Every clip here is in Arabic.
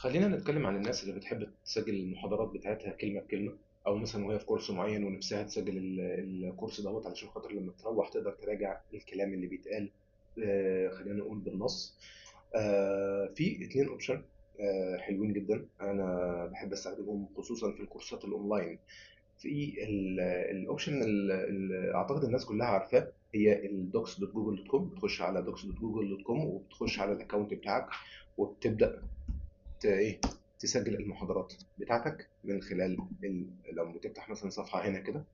خلينا نتكلم عن الناس اللي بتحب تسجل المحاضرات بتاعتها كلمة بكلمة، أو مثلا وهي في كورس معين ونفسها تسجل الكورس دوت علشان خاطر لما تروح تقدر تراجع الكلام اللي بيتقال. خلينا نقول بالنص. في اتنين اوبشن حلوين جدا، أنا بحب أستخدمهم خصوصا في الكورسات الأونلاين. في الاوبشن اللي اعتقد الناس كلها عارفاه هي الدوكس دوت جوجل دوت كوم. بتخش على دوكس دوت جوجل دوت كوم وبتخش على الاكونت بتاعك وبتبدا ايه تسجل المحاضرات بتاعتك من خلال لما بتفتح مثلا صفحه هنا كده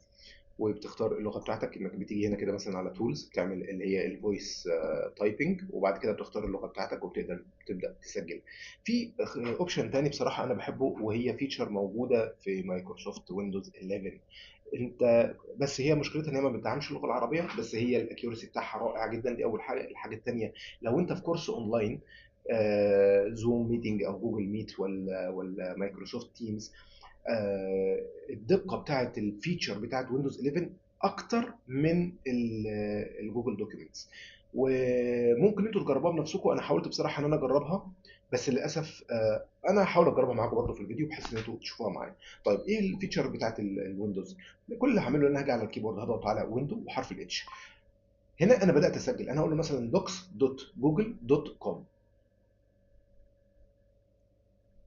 وبتختار اللغه بتاعتك، انك بتيجي هنا كده مثلا على تولز بتعمل اللي هي الفويس تايبنج، وبعد كده بتختار اللغه بتاعتك وبتقدر تبدا تسجل. في اوبشن تاني بصراحه انا بحبه، وهي فيتشر موجوده في مايكروسوفت ويندوز 11. انت بس هي مشكلتها ان هي ما بتدعمش اللغه العربيه، بس هي الاكيورسي بتاعها رائع جدا. دي اول حاجه. الحاجه الثانيه، لو انت في كورس اونلاين، زوم ميتنج او جوجل ميت ولا مايكروسوفت تيمز، الدقه بتاعت الفيتشر بتاعت ويندوز 11 اكتر من الجوجل دوكيومنتس. وممكن انتوا تجربوها بنفسكم. انا حاولت بصراحه ان انا اجربها، بس للاسف انا هحاول اجربها معاكم برضه في الفيديو بحيث ان انتوا تشوفوها معايا. طيب ايه الفيتشر بتاعت الويندوز؟ كل اللي هعمله ان انا هاجي على الكيبورد هضغط على ويندو وحرف الاتش. هنا انا بدات اسجل، انا هقول له مثلا docs.google.com.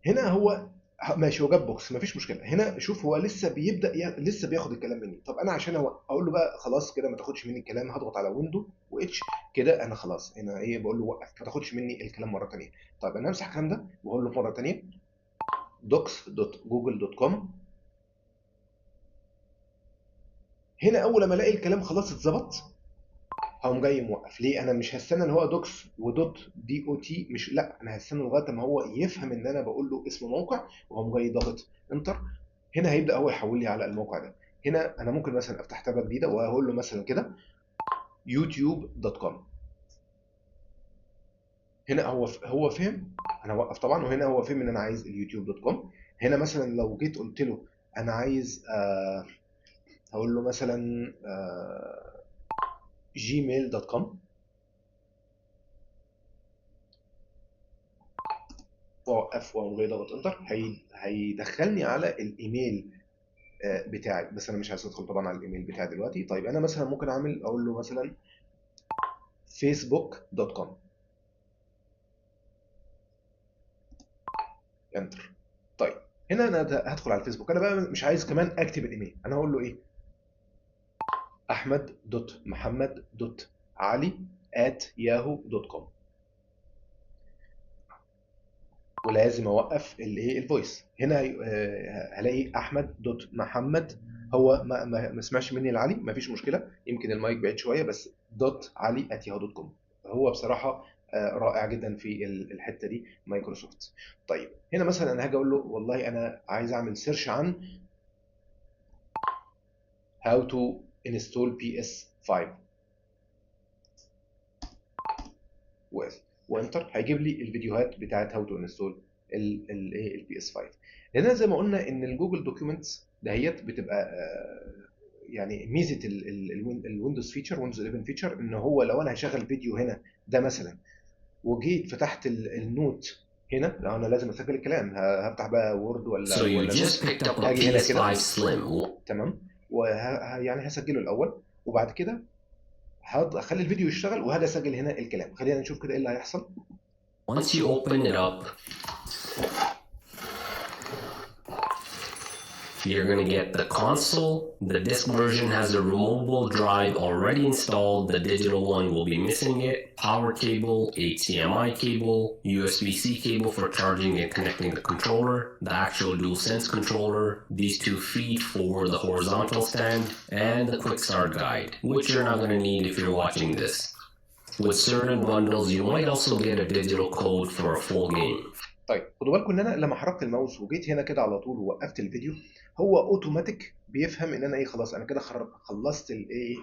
هنا هو ماشي، هو جاب بوكس مفيش مشكله. هنا شوف هو لسه بيبدا لسه بياخد الكلام مني. طب انا عشان اقول له بقى خلاص كده ما تاخدش مني الكلام، هضغط على ويندو واتش كده. انا خلاص هنا ايه بقول له وقف ما تاخدش مني الكلام مره ثانيه. طيب انا همسح الكلام ده واقول له مره ثانيه docs.google.com. هنا اول ما الاقي الكلام خلاص اتظبط هقوم جاي موقف. ليه؟ انا مش هستنى ان هو دوكس ودوت دي او تي، مش، لا انا هستنى لغايه ما هو يفهم ان انا بقول له اسم موقع وهقوم جاي ضاغط انتر. هنا هيبدا هو يحول لي على الموقع ده. هنا انا ممكن مثلا افتح تابه جديده وهقول له مثلا كده youtube.com. هنا هو فهم. انا اوقف طبعا، وهنا هو فهم ان انا عايز اليوتيوب دوت كوم. هنا مثلا لو جيت قلت له انا عايز هقول له مثلا gmail.com واوقف واقوم جاي ضغط انتر. هيدخلني على الايميل بتاعي، بس انا مش عايز ادخل طبعا على الايميل بتاعي دلوقتي. طيب انا مثلا ممكن اقول له مثلا facebook.com انتر. طيب هنا انا هدخل على الفيسبوك. انا بقى مش عايز كمان اكتب الايميل، انا هقول له ايه ahmed.muhammad.ali@yahoo.com، ولازم اوقف الايه الفويس. هنا هلاقي احمد.محمد. هو ما سمعش مني العلي، ما فيش مشكله، يمكن المايك بعيد شويه، بس .ali@yahoo.com. هو بصراحه رائع جدا في الحته دي مايكروسوفت. طيب هنا مثلا انا هاجي اقول له والله انا عايز اعمل سيرش عن how to install PS5 وانتر. هيجيب لي الفيديوهات بتاعت هاو تو انستول البي اس 5. لان زي ما قلنا ان الجوجل دوكيومنتس دهيت بتبقى يعني ميزه الويندوز فيتشر، ويندوز 11 فيتشر، ان هو لو انا هشغل فيديو هنا ده مثلا وجيت فتحت النوت هنا، لو انا لازم اسجل الكلام هفتح بقى وورد So you ولا just نوت، picked up a هاجي هنا كده PS5 Slim. تمام، يعني هسجله الاول وبعد كده هخلي الفيديو يشتغل وهاجي اسجل هنا الكلام. خلينا نشوف كده ايه اللي هيحصل. Once you open it up, you're going to get the console. The disc version has a removable drive already installed. The digital one will be missing it. Power cable, HDMI cable, USB-C cable for charging and connecting the controller, the actual DualSense controller, these two feet for the horizontal stand, and the quick start guide, which you're not going to need if you're watching this. With certain bundles, you might also get a digital code for a full game. طيب خدوا بالكم ان انا لما حركت الماوس وجيت هنا كده على طول ووقفت الفيديو، هو اوتوماتيك بيفهم ان انا ايه خلاص انا كده خلصت الايه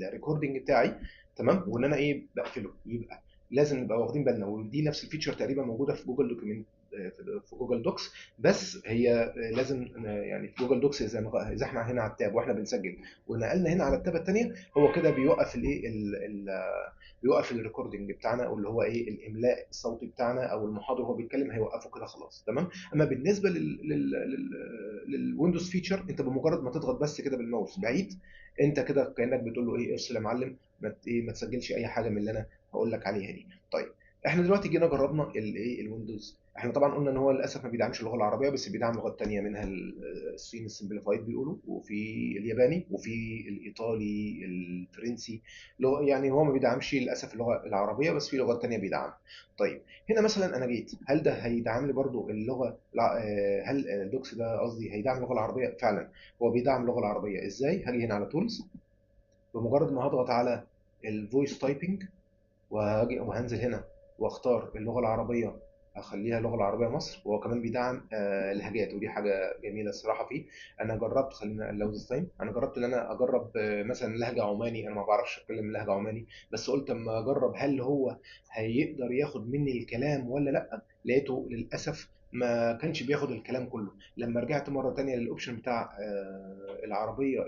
الريكوردنج بتاعي، تمام، وان انا ايه بقفله. يبقى لازم نبقى واخدين بالنا. ودي نفس الفيتشر تقريبا موجوده في جوجل دوكيمنت، في جوجل دوكس، بس هي لازم يعني في جوجل دوكس اذا احنا هنا على التاب واحنا بنسجل ونقلنا هنا على التاب الثانيه، هو كده بيوقف الايه بيوقف الريكوردنج بتاعنا، او اللي هو ايه الاملاء الصوتي بتاعنا، او المحاضر وهو بيتكلم هيوقفه كده خلاص تمام. اما بالنسبه للويندوز فيتشر، انت بمجرد ما تضغط بس كده بالماوس بعيد، انت كده كانك بتقول له ايه افصل يا معلم، ما تسجلش اي حاجه من اللي انا هقول لك عليها دي. طيب احنا دلوقتي جينا جربنا الايه الويندوز. احنا طبعا قلنا ان هو للاسف ما بيدعمش اللغه العربيه، بس بيدعم لغات تانية منها الصيني السمبليفايد بيقولوا، وفي الياباني، وفي الايطالي، الفرنسي. يعني هو ما بيدعمش للاسف اللغه العربيه، بس في لغات تانية بيدعم. طيب هنا مثلا انا جيت، هل ده هيدعم لي برضو اللغه هل الدوكس ده قصدي هيدعم اللغه العربيه؟ فعلا هو بيدعم اللغه العربيه. ازاي؟ هاجي هنا على تولز، بمجرد ما هضغط على الفويس تايبنج وهنزل هنا واختار اللغه العربيه، اخليها اللغه العربيه مصر. وهو كمان بيدعم لهجات، ودي حاجه جميله الصراحه فيه. انا جربت، خلينا لو تايم، انا جربت ان انا اجرب مثلا لهجه عماني، انا ما بعرفش اتكلم لهجه عماني، بس قلت اما اجرب هل هو هيقدر ياخد مني الكلام ولا لا. لقيته للاسف ما كانش بياخد الكلام كله. لما رجعت مره تانية للاوبشن بتاع العربيه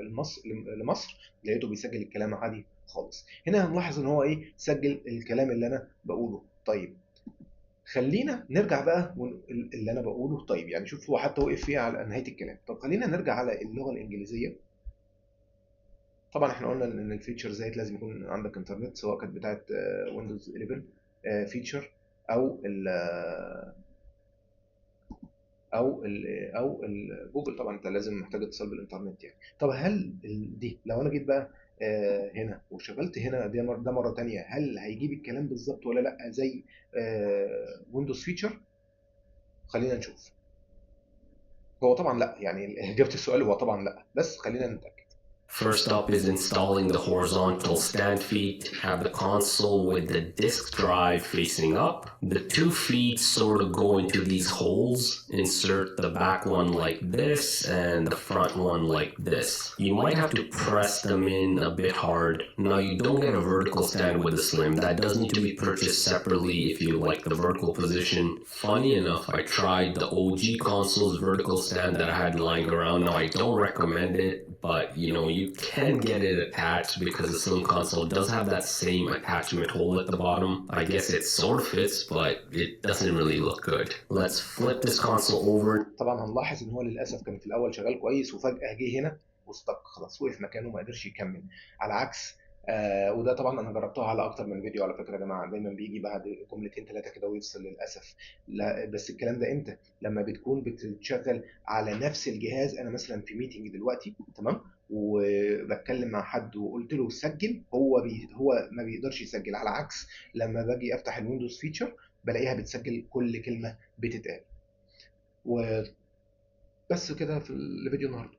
لمصر، لقيته بيسجل الكلام عادي خالص. هنا هنلاحظ ان هو ايه سجل الكلام اللي انا بقوله. طيب خلينا نرجع بقى اللي انا بقوله. طيب يعني شوف هو حتى وقف فيها على نهايه الكلام. طب خلينا نرجع على اللغه الانجليزيه. طبعا احنا قلنا ان الفيتشر زيت لازم يكون عندك انترنت، سواء كانت بتاعه ويندوز 11 فيتشر، او ال جوجل. طبعا انت لازم محتاج اتصال بالانترنت يعني. طب هل دي لو انا جيت بقى هنا وشغلت هنا ده مره تانية، هل هيجيب الكلام بالظبط ولا لا زي ويندوز فيتشر؟ خلينا نشوف. هو طبعا لا، يعني اجابه السؤال هو طبعا لا، بس خلينا نتاكد. First up is installing the horizontal stand feet. Have the console with the disk drive facing up. The 2 feet sort of go into these holes. Insert the back one like this and the front one like this. You might have to press them in a bit hard. Now you don't get a vertical stand with the Slim. That does need to be purchased separately if you like the vertical position. Funny enough, I tried the OG console's vertical stand that I had lying around. Now I don't recommend it, but you can get it attached because the Slim console does have that same attachment hole at the bottom. I guess it sort of fits, but it doesn't really look good. Let's flip this console over. طبعا هنلاحظ ان هو للاسف كان في الاول شغال كويس، وفجاه جه هنا واستك خلاص، وقف مكانه ما قدرش يكمل. على عكس وده طبعا انا جربتها على اكتر من فيديو على فكره يا جماعه، دايما بيجي بعد جملتين ثلاثه كده ويفصل للاسف. لا بس الكلام ده امتى؟ لما بتكون بتشغل على نفس الجهاز. انا مثلا في ميتنج دلوقتي تمام، وبتكلم مع حد وقلت له سجل، هو ما بيقدرش يسجل. على عكس لما باجي افتح الويندوز فيتشر بلاقيها بتسجل كل كلمه بتتقال. وبس كده في الفيديو النهارده.